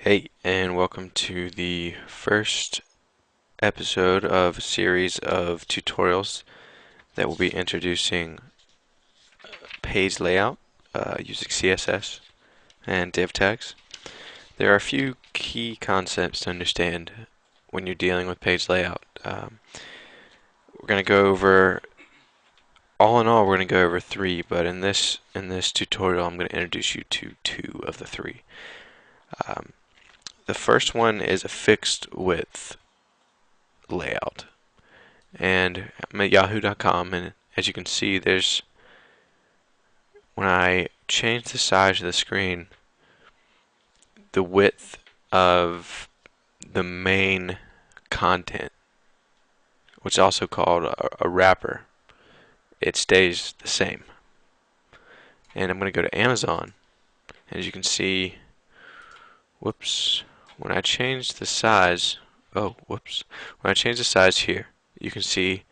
Hey, and welcome to the first episode of a series of tutorials that will be introducing page layout using CSS and div tags. There are a few key concepts to understand when you're dealing with page layout. We're going to go over, all in all, we're going to go over three, but in this tutorial, I'm going to introduce you to two of the three. The first one is a fixed width layout, and I'm at yahoo.com, and as you can see, when I change the size of the screen, the width of the main content, which is also called a wrapper, it stays the same. And I'm going to go to Amazon, and as you can see, when I change the size, when I change the size here, you can see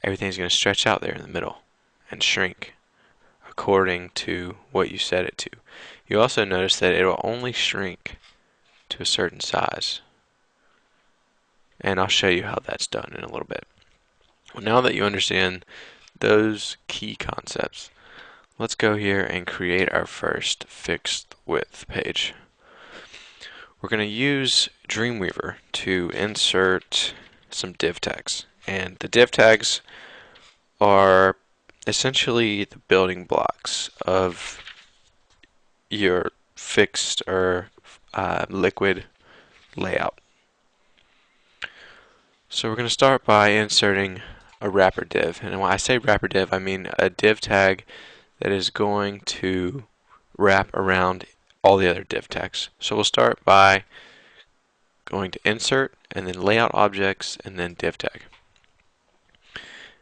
everything's going to stretch out there in the middle and shrink according to what you set it to. You also notice that it will only shrink to a certain size, and I'll show you how that's done in a little bit. Well, now that you understand those key concepts, let's go here and create our first fixed width page. We're going to use Dreamweaver to insert some div tags, and the div tags are essentially the building blocks of your fixed or liquid layout. So we're going to start by inserting a wrapper div, and when I say wrapper div, I mean a div tag that is going to wrap around all the other div tags. So we'll start by going to insert and then layout objects and then div tag.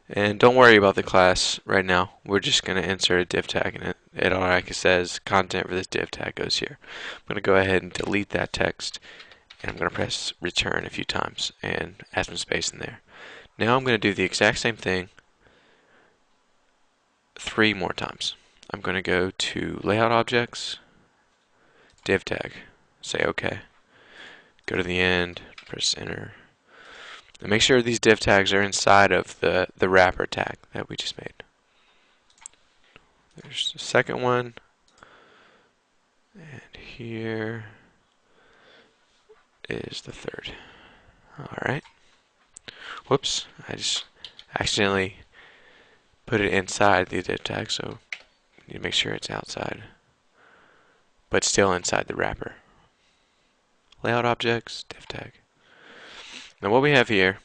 And don't worry about the class right now. We're just going to insert a div tag, and it automatically says content for this div tag goes here. I'm going to go ahead and delete that text, and I'm going to press return a few times and add some space in there. Now I'm going to do the exact same thing 3 more times. I'm going to go to layout objects, div tag, say OK, go to the end, press enter, and make sure these div tags are inside of the wrapper tag that we just made. There's the second one, and here is the third. Alright. Whoops, I just accidentally put it inside the div tag, so you need to make sure it's outside, but still inside the wrapper. Layout objects, div tag. Now what we have here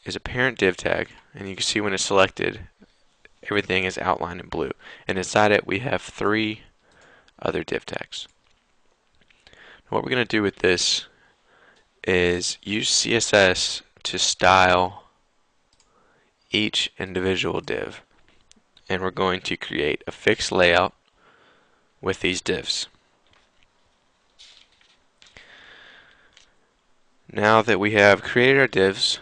is a parent div tag, and you can see when it's selected, everything is outlined in blue. And inside it we have 3 other div tags. Now what we're going to do with this is use CSS to style each individual div. And we're going to create a fixed layout with these divs. Now that we have created our divs,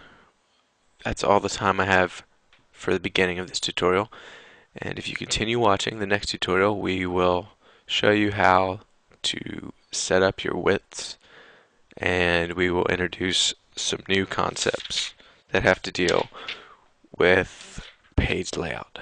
that's all the time I have for the beginning of this tutorial. And if you continue watching the next tutorial, we will show you how to set up your widths, and we will introduce some new concepts that have to deal with page layout.